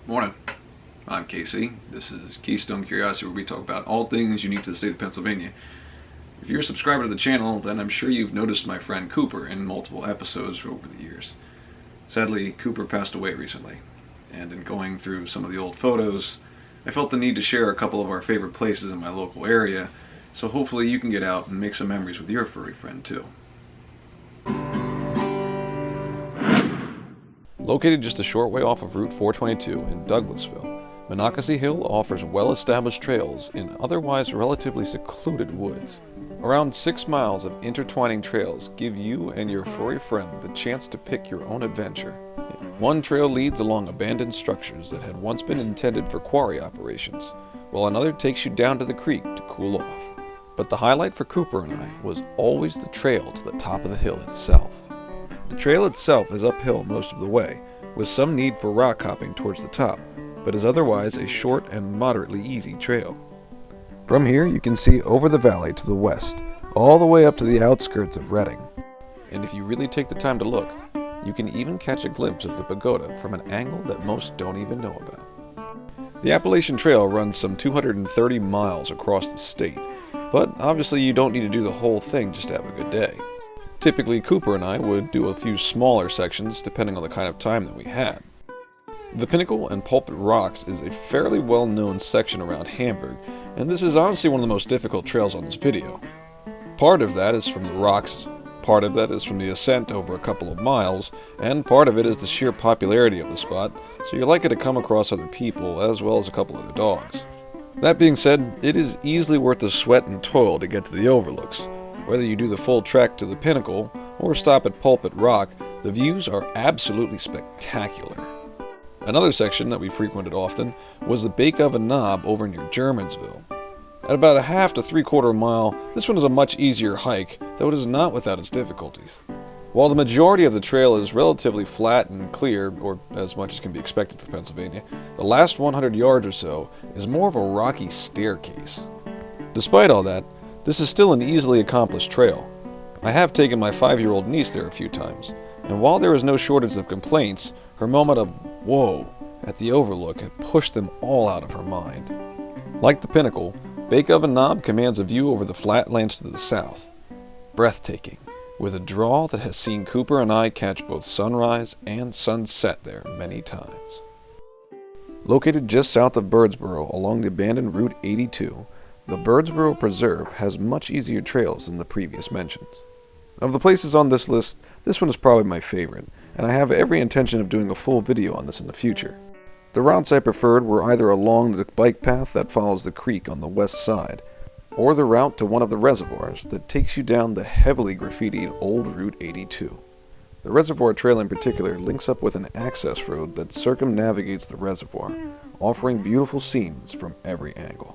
Morning, I'm Casey. This is Keystone Curiosity, where we talk about all things unique to the state of Pennsylvania. If you're a subscriber to the channel, then I'm sure you've noticed my friend Cooper in multiple episodes over the years. Sadly, Cooper passed away recently, and in going through some of the old photos, I felt the need to share a couple of our favorite places in my local area, so hopefully you can get out and make some memories with your furry friend too. Located just a short way off of Route 422 in Douglasville, Monocacy Hill offers well-established trails in otherwise relatively secluded woods. Around 6 miles of intertwining trails give you and your furry friend the chance to pick your own adventure. One trail leads along abandoned structures that had once been intended for quarry operations, while another takes you down to the creek to cool off. But the highlight for Cooper and I was always the trail to the top of the hill itself. The trail itself is uphill most of the way, with some need for rock hopping towards the top, but is otherwise a short and moderately easy trail. From here you can see over the valley to the west, all the way up to the outskirts of Reading. And if you really take the time to look, you can even catch a glimpse of the pagoda from an angle that most don't even know about. The Appalachian Trail runs some 230 miles across the state, but obviously you don't need to do the whole thing just to have a good day. Typically, Cooper and I would do a few smaller sections depending on the kind of time that we had. The Pinnacle and Pulpit Rocks is a fairly well-known section around Hamburg, and this is honestly one of the most difficult trails on this video. Part of that is from the rocks, part of that is from the ascent over a couple of miles, and part of it is the sheer popularity of the spot, so you're likely to come across other people as well as a couple other dogs. That being said, it is easily worth the sweat and toil to get to the overlooks. Whether you do the full trek to the Pinnacle or stop at Pulpit Rock, the views are absolutely spectacular. Another section that we frequented often was the Bake Oven Knob over near Germansville. At about a half to 3/4 mile, this one is a much easier hike, though it is not without its difficulties. While the majority of the trail is relatively flat and clear, or as much as can be expected for Pennsylvania, the last 100 yards or so is more of a rocky staircase. Despite all that, this is still an easily accomplished trail. I have taken my 5-year-old niece there a few times, and while there is no shortage of complaints, her moment of whoa at the overlook had pushed them all out of her mind. Like the Pinnacle, Bake Oven Knob commands a view over the flatlands to the south. Breathtaking, with a draw that has seen Cooper and I catch both sunrise and sunset there many times. Located just south of Birdsboro along the abandoned Route 82, the Birdsboro Preserve has much easier trails than the previous mentions. Of the places on this list, this one is probably my favorite, and I have every intention of doing a full video on this in the future. The routes I preferred were either along the bike path that follows the creek on the west side, or the route to one of the reservoirs that takes you down the heavily graffitied old Route 82. The Reservoir Trail in particular links up with an access road that circumnavigates the reservoir, offering beautiful scenes from every angle.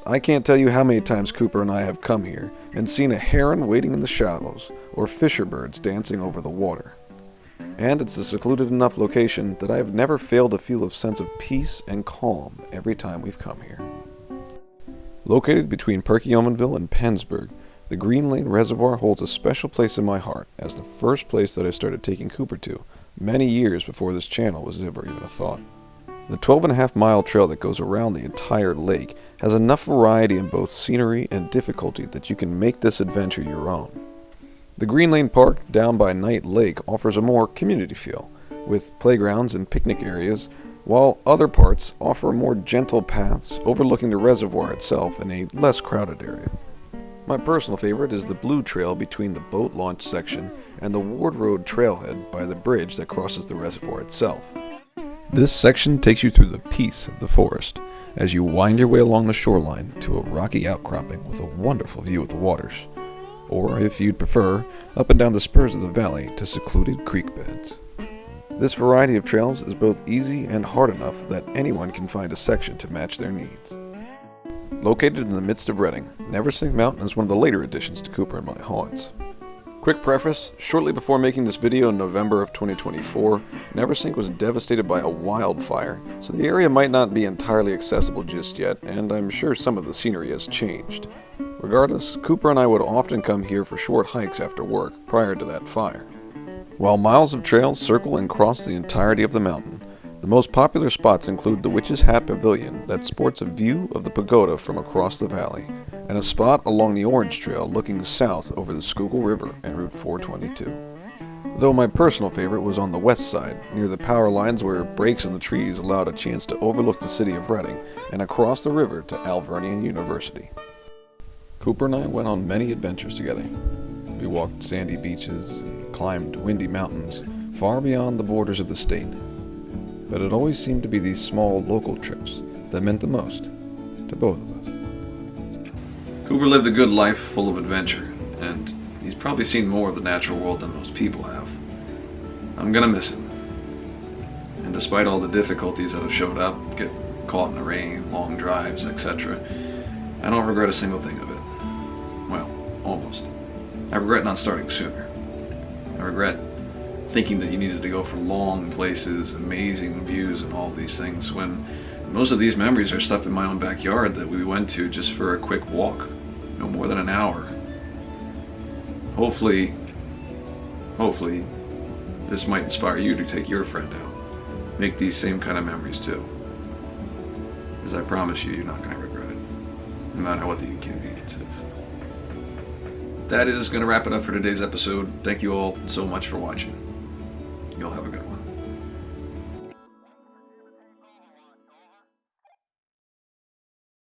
I can't tell you how many times Cooper and I have come here and seen a heron waiting in the shallows or fisher birds dancing over the water. And it's a secluded enough location that I have never failed to feel a sense of peace and calm every time we've come here. Located between Perkiomenville and Pennsburg, the Green Lane Reservoir holds a special place in my heart as the first place that I started taking Cooper to, many years before this channel was ever even a thought. The 12.5-mile trail that goes around the entire lake has enough variety in both scenery and difficulty that you can make this adventure your own. The Green Lane Park down by Knight Lake offers a more community feel, with playgrounds and picnic areas, while other parts offer more gentle paths overlooking the reservoir itself in a less crowded area. My personal favorite is the Blue Trail between the boat launch section and the Ward Road trailhead by the bridge that crosses the reservoir itself. This section takes you through the peace of the forest as you wind your way along the shoreline to a rocky outcropping with a wonderful view of the waters, or if you'd prefer, up and down the spurs of the valley to secluded creek beds. This variety of trails is both easy and hard enough that anyone can find a section to match their needs. Located in the midst of Reading, Neversink Mountain is one of the later additions to Cooper and my haunts. Quick preface, shortly before making this video in November of 2024, Neversink was devastated by a wildfire, so the area might not be entirely accessible just yet, and I'm sure some of the scenery has changed. Regardless, Cooper and I would often come here for short hikes after work prior to that fire. While miles of trails circle and cross the entirety of the mountain, The most popular spots include the Witch's Hat Pavilion that sports a view of the pagoda from across the valley, and a spot along the Orange Trail looking south over the Schuylkill River and Route 422. Though my personal favorite was on the west side, near the power lines where breaks in the trees allowed a chance to overlook the city of Reading and across the river to Alvernian University. Cooper and I went on many adventures together. We walked sandy beaches and climbed windy mountains far beyond the borders of the state. But it always seemed to be these small local trips that meant the most to both of us. Cooper lived a good life full of adventure, and he's probably seen more of the natural world than most people have. I'm gonna miss him. And despite all the difficulties that have showed up, get caught in the rain, long drives, etc., I don't regret a single thing of it. Well, almost. I regret not starting sooner. I regret thinking that you needed to go for long places, amazing views, and all these things, when most of these memories are stuff in my own backyard that we went to just for a quick walk, no more than an hour. Hopefully, this might inspire you to take your friend out. Make these same kind of memories too. Because I promise you, you're not going to regret it, no matter what the inconvenience is. That is going to wrap it up for today's episode. Thank you all so much for watching. You'll have a good one.